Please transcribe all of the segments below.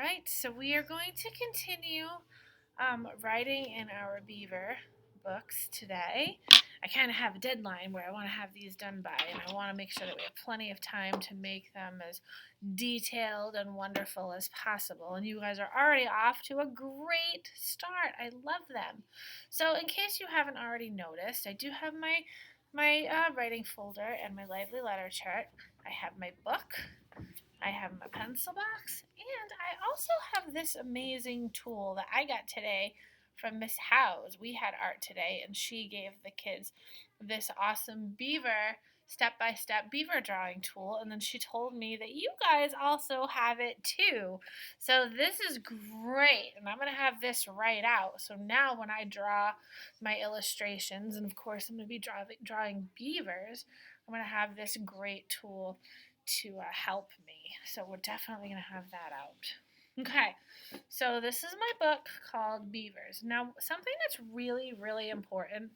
right, so we are going to continue writing in our Beaver books today. I kind of have a deadline where I want to have these done by, and I want to make sure that we have plenty of time to make them as detailed and wonderful as possible. And you guys are already off to a great start. I love them. So, in case you haven't already noticed, I do have my writing folder and my lively letter chart. I have my book. I have my pencil box, and I also have this amazing tool that I got today from Miss Howe's. We had art today, and she gave the kids this awesome beaver step-by-step beaver drawing tool, and then she told me that you guys also have it too. So this is great, and I'm going to have this right out. So now when I draw my illustrations, and of course I'm going to be drawing beavers, I'm going to have this great tool to help me. So we're definitely going to have that out. Okay, so this is my book called Beavers. Now, something that's really, really important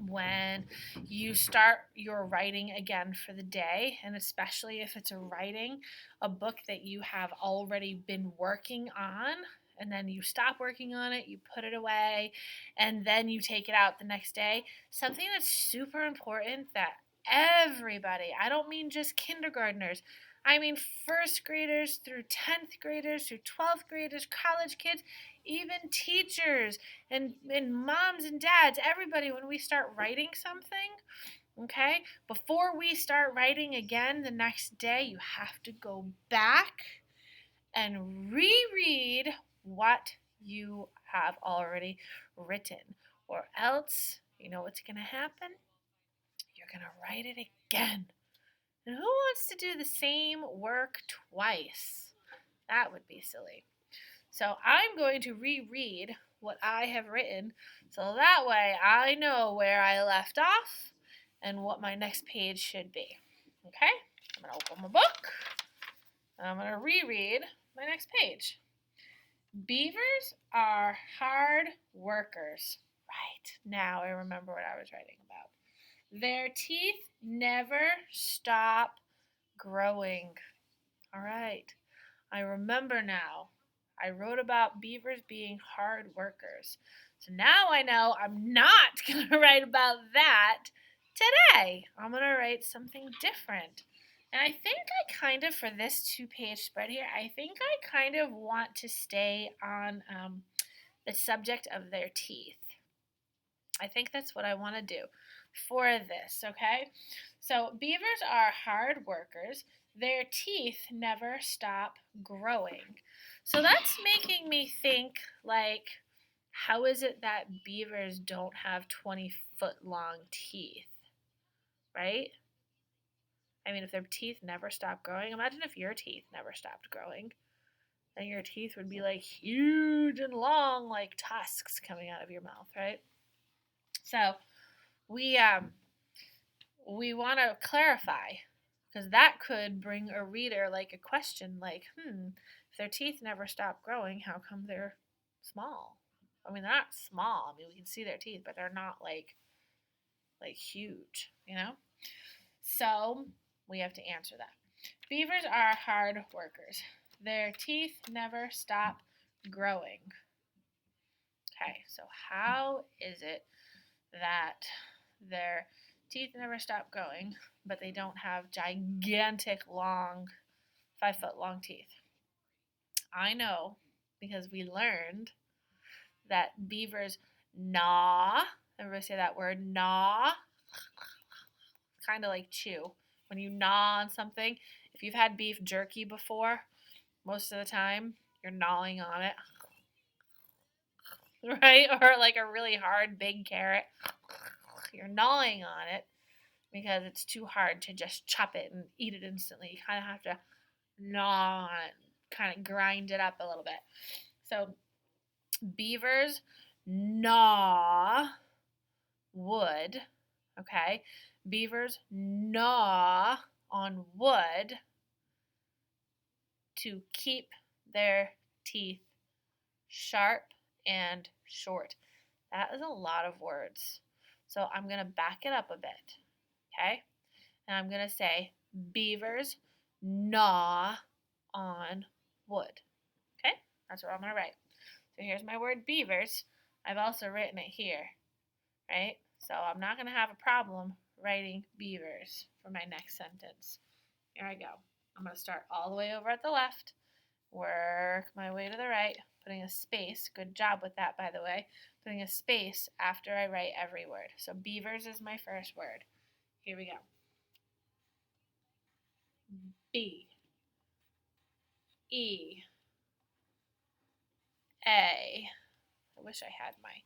when you start your writing again for the day, and especially if it's a book that you have already been working on, and then you stop working on it, you put it away, and then you take it out the next day. Something that's super important that everybody, I don't mean just kindergartners, I mean first graders through 10th graders through 12th graders, college kids, even teachers and moms and dads, everybody, when we start writing something, okay, before we start writing again the next day, you have to go back and reread what you have already written, or else, you know what's going to happen? You're going to write it again. And who wants to do the same work twice? That would be silly. So I'm going to reread what I have written so that way I know where I left off and what my next page should be. Okay? I'm going to open my book and I'm going to reread my next page. Beavers are hard workers. Right, now I remember what I was writing about. Their teeth never stop growing. All right, I remember now. I wrote about beavers being hard workers. So now I know I'm not going to write about that today. I'm going to write something different. And I think for this 2-page spread here, I think I kind of want to stay on the subject of their teeth. I think that's what I want to do for this, okay? So beavers are hard workers. Their teeth never stop growing. So that's making me think, like, how is it that beavers don't have 20-foot long teeth, right? I mean, if their teeth never stop growing, imagine if your teeth never stopped growing. Then your teeth would be like huge and long, like tusks coming out of your mouth, right? So we want to clarify, because that could bring a reader like a question like, if their teeth never stop growing, how come they're small? I mean, they're not small. I mean, we can see their teeth, but they're not like huge, you know? So we have to answer that. Beavers are hard workers. Their teeth never stop growing. Okay, so how is it that their teeth never stop growing, but they don't have gigantic long, 5-foot long teeth? I know, because we learned that beavers gnaw. Everybody say that word, gnaw. Kind of like chew. When you gnaw on something, if you've had beef jerky before, most of the time you're gnawing on it, right? Or like a really hard big carrot, you're gnawing on it because it's too hard to just chop it and eat it instantly. You kind of have to gnaw on it, kind of grind it up a little bit. So beavers gnaw wood, okay? Beavers gnaw on wood to keep their teeth sharp and short. That is a lot of words. So I'm going to back it up a bit, okay? And I'm going to say beavers gnaw on wood, That's what I'm going to write. So here's my word beavers. I've also written it here, right? So I'm not going to have a problem writing beavers for my next sentence. Here I go. I'm going to start all the way over at the left, work my way to the right, putting a space. Good job with that, by the way. Putting a space after I write every word. So beavers is my first word. Here we go. B, E, A. I wish I had my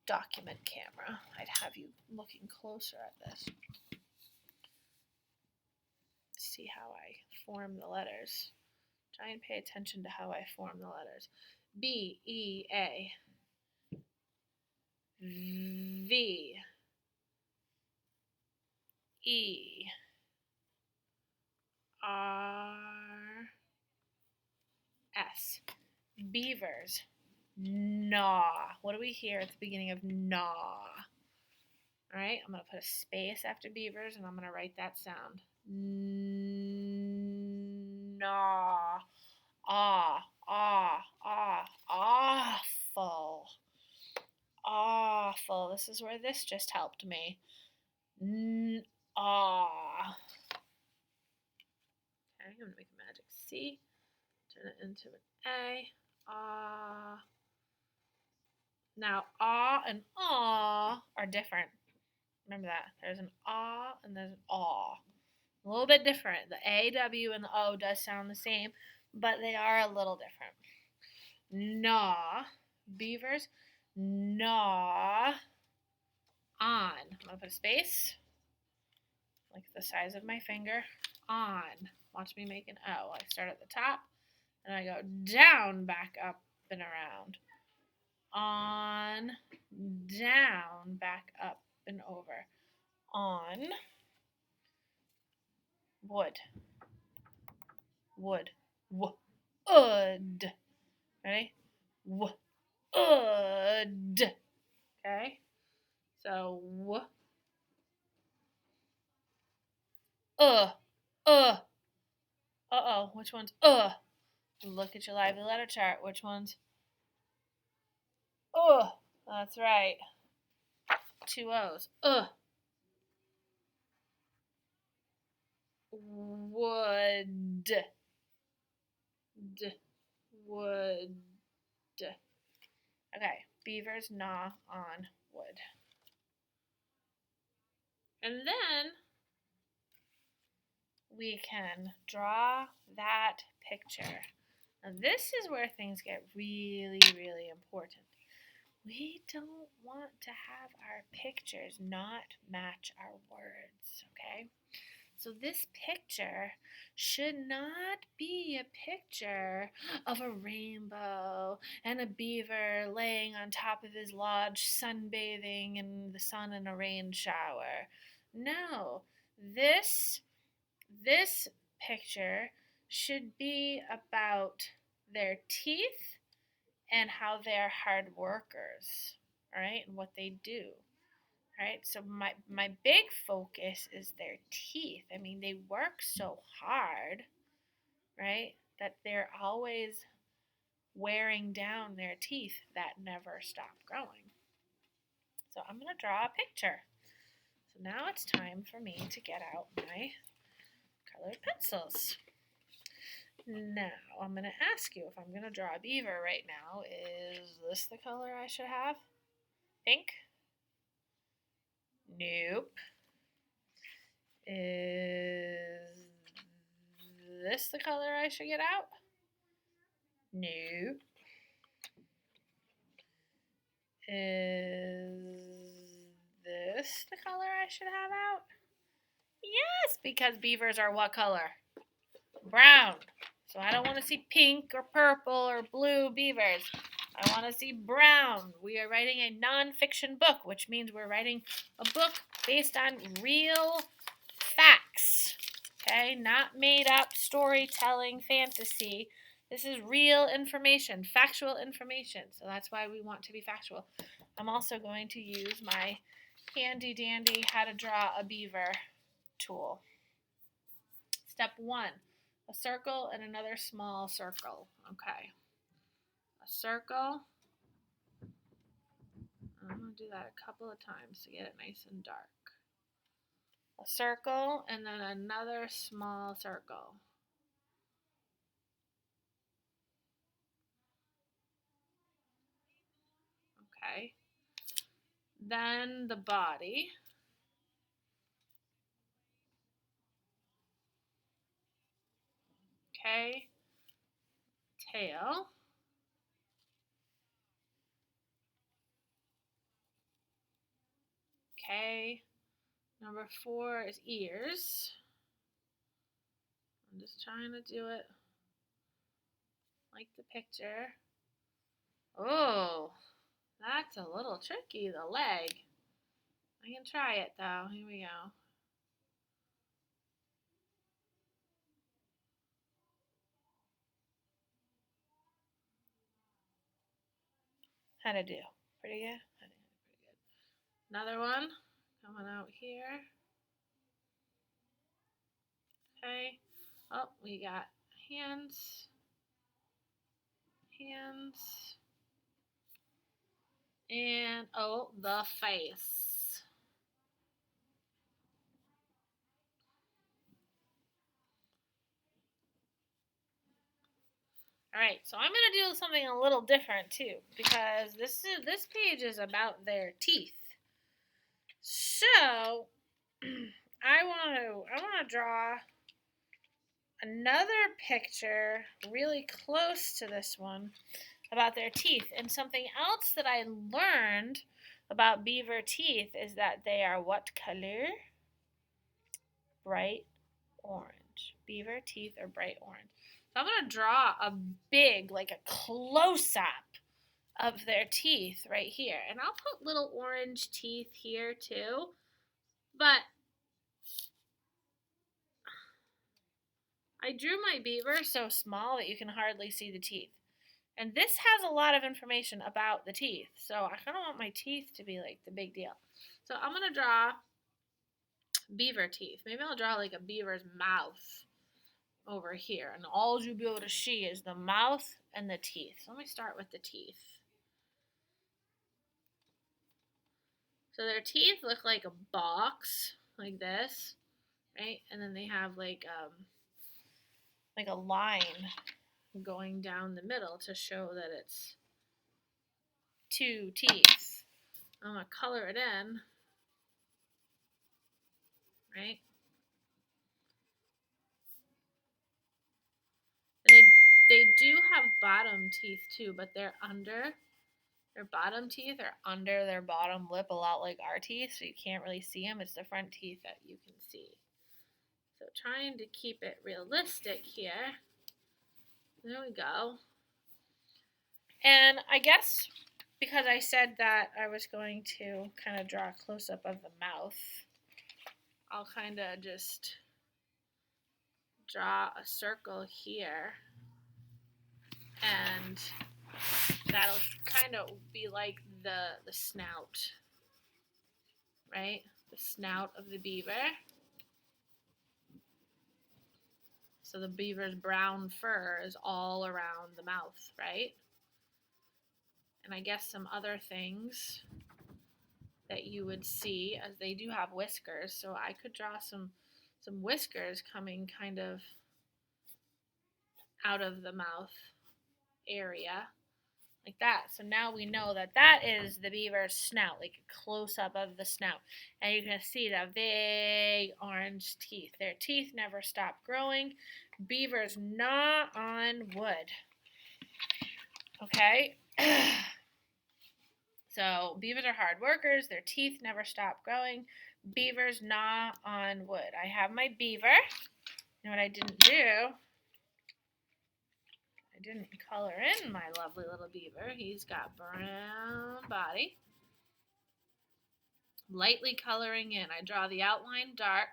document camera. I'd have you looking closer at this. See how I form the letters. Try and pay attention to how I form the letters. B, E, A. V, E, R, S. Beavers. Gnaw. What do we hear at the beginning of gnaw? All right, I'm going to put a space after beavers, and I'm going to write that sound. Gnaw. Ah, awful. Awful. This is where this just helped me. Ah. Okay, I'm going to make a magic C. Turn it into an A. Ah. Now, ah and aw are different. Remember that. There's an ah and there's an aw. A little bit different. The A, W, and the O does sound the same, but they are a little different. Gnaw. Beavers. Gnaw. On. I'm going to put a space, like the size of my finger. On. Watch me make an O. I start at the top, and I go down, back up, and around. On, down, back up, and over. On. Wood. Wood. Wood. Ready? Wood. Okay? So, Uh-oh, which one's Look at your lively letter chart. Which one's That's right. 2 O's. Wood. Wood. Okay, beavers gnaw on wood. And then we can draw that picture. Now this is where things get really, really important. We don't want to have our pictures not match our words, okay? So this picture should not be a picture of a rainbow and a beaver laying on top of his lodge sunbathing in the sun in a rain shower. No, this picture should be about their teeth and how they're hard workers, all right, and what they do. Right, so my big focus is their teeth. I mean, they work so hard, right, that they're always wearing down their teeth that never stop growing. So I'm going to draw a picture. So now it's time for me to get out my colored pencils. Now, I'm going to ask you, if I'm going to draw a beaver right now, is this the color I should have? Pink? Nope. Is this the color I should get out? Nope. Is this the color I should have out? Yes, because beavers are what color? Brown. So I don't want to see pink or purple or blue beavers. I want to see brown. We are writing a nonfiction book, which means we're writing a book based on real facts. Okay, not made up storytelling fantasy. This is real information, factual information. So that's why we want to be factual. I'm also going to use my handy dandy how to draw a beaver tool. Step 1, a circle and another small circle. Okay. a circle. I'm going to do that a couple of times to get it nice and dark. A circle and then another small circle. Okay. Then the body. Okay. Tail. Okay. Number 4 is ears. I'm just trying to do it like the picture. Oh, that's a little tricky, the leg. I can try it though. Here we go. How'd I do? Pretty good? I think I did pretty good. Another one coming out here. Okay. Oh, we got hands. Hands. And, oh, the face. All right, so I'm going to do something a little different too, because this page is about their teeth. So I want to draw another picture really close to this one about their teeth. And something else that I learned about beaver teeth is that they are what color? Bright orange. Beaver teeth are bright orange. So I'm going to draw a big, like a close-up of their teeth right here. And I'll put little orange teeth here too. But I drew my beaver so small that you can hardly see the teeth. And this has a lot of information about the teeth. So I kind of want my teeth to be like the big deal. So I'm going to draw beaver teeth. Maybe I'll draw like a beaver's mouth over here. And all you'll be able to see is the mouth and the teeth. So let me start with the teeth. So their teeth look like a box, like this, right? And then they have like a line going down the middle to show that it's 2 teeth. I'm going to color it in, right? And they do have bottom teeth too, but they're under. Their bottom teeth are under their bottom lip, a lot like our teeth, so you can't really see them. It's the front teeth that you can see. So trying to keep it realistic here. There we go. And I guess because I said that I was going to kind of draw a close-up of the mouth, I'll kind of just draw a circle here, and that'll kind of be like the snout, right? The snout of the beaver. So the beaver's brown fur is all around the mouth, right? And I guess some other things that you would see, as they do have whiskers, so I could draw some whiskers coming kind of out of the mouth area like that. So now we know that that is the beaver's snout, like a close-up of the snout. And you can see the big orange teeth. Their teeth never stop growing. Beavers gnaw on wood. Okay? So beavers are hard workers. Their teeth never stop growing. Beavers gnaw on wood. I have my beaver. You know what I didn't do? I didn't color in my lovely little beaver. He's got brown body. Lightly coloring in. I draw the outline dark.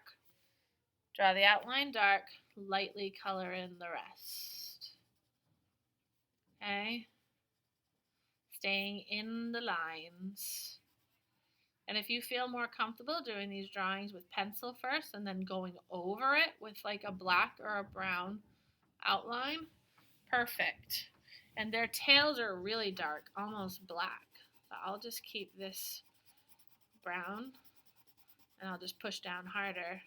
Draw the outline dark. Lightly color in the rest. Okay? Staying in the lines. And if you feel more comfortable doing these drawings with pencil first and then going over it with like a black or a brown outline, perfect. And their tails are really dark, almost black. But I'll just keep this brown, and I'll just push down harder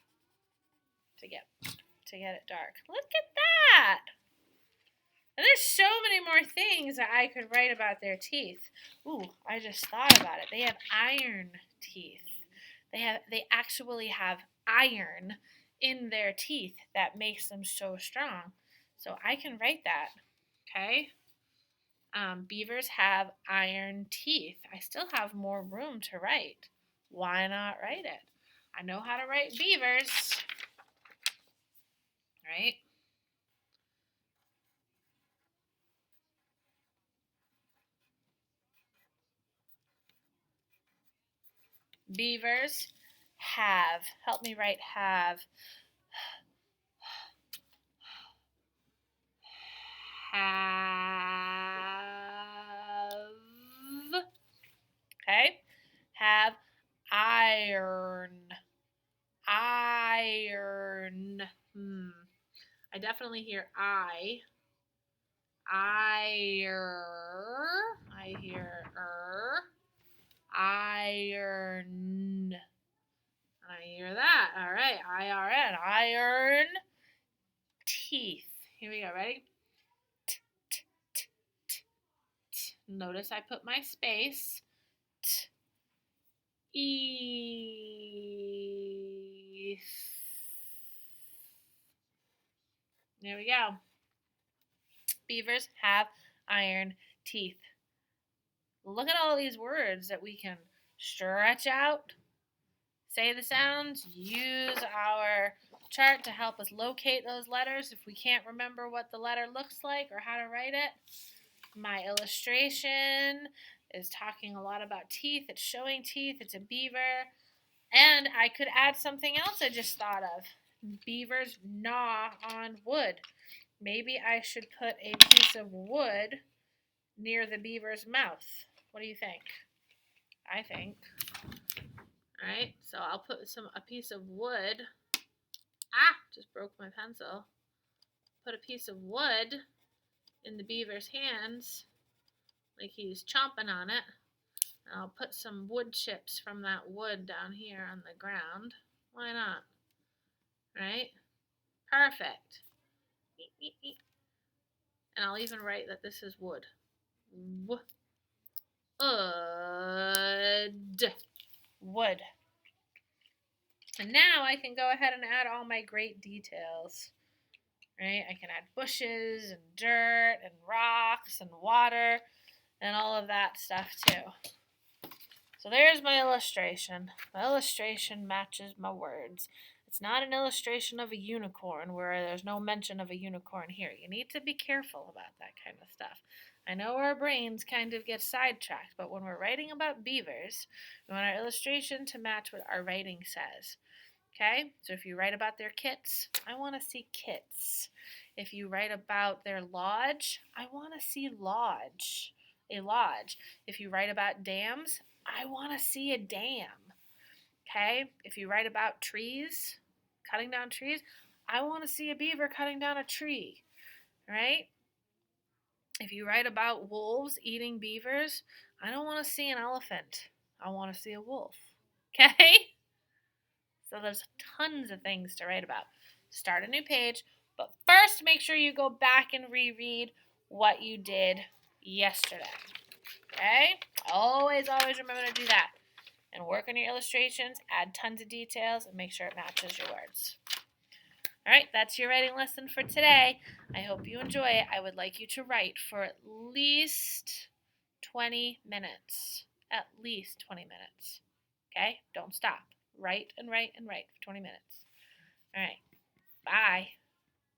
to get it dark. Look at that! And there's so many more things that I could write about their teeth. Ooh, I just thought about it. They have iron teeth. They actually have iron in their teeth that makes them so strong. So I can write that. Okay? Beavers have iron teeth. I still have more room to write. Why not write it? I know how to write beavers. Right? Beavers have. Help me write have. Have. Okay? Have iron. Iron. I definitely hear I. I hear iron. I hear that. All right. IRN. Iron teeth. Here we go. Ready? Notice I put my space. E. There we go. Beavers have iron teeth. Look at all these words that we can stretch out, say the sounds, use our chart to help us locate those letters if we can't remember what the letter looks like or how to write it. My illustration is talking a lot about teeth. It's showing teeth. It's a beaver. And I could add something else I just thought of. Beavers gnaw on wood. Maybe I should put a piece of wood near the beaver's mouth. What do you think? I think. All right, so I'll put a piece of wood. Just broke my pencil. Put a piece of wood in the beaver's hands, like he's chomping on it. And I'll put some wood chips from that wood down here on the ground. Why not? Right? Perfect. And I'll even write that this is wood. Wood. Wood. And now I can go ahead and add all my great details. Right? I can add bushes and dirt and rocks and water and all of that stuff too. So there's my illustration. My illustration matches my words. It's not an illustration of a unicorn where there's no mention of a unicorn here. You need to be careful about that kind of stuff. I know our brains kind of get sidetracked, but when we're writing about beavers, we want our illustration to match what our writing says. Okay, so if you write about their kits, I want to see kits. If you write about their lodge, I want to see lodge. A lodge. If you write about dams, I want to see a dam. Okay, if you write about trees, cutting down trees, I want to see a beaver cutting down a tree. Right? If you write about wolves eating beavers, I don't want to see an elephant. I want to see a wolf. Okay? So there's tons of things to write about. Start a new page, but first make sure you go back and reread what you did yesterday. Okay? Always remember to do that. And work on your illustrations, add tons of details, and make sure it matches your words. All right, that's your writing lesson for today. I hope you enjoy it. I would like you to write for at least 20 minutes. At least 20 minutes. Okay? Don't stop. Write and write and write for 20 minutes. All right. Bye.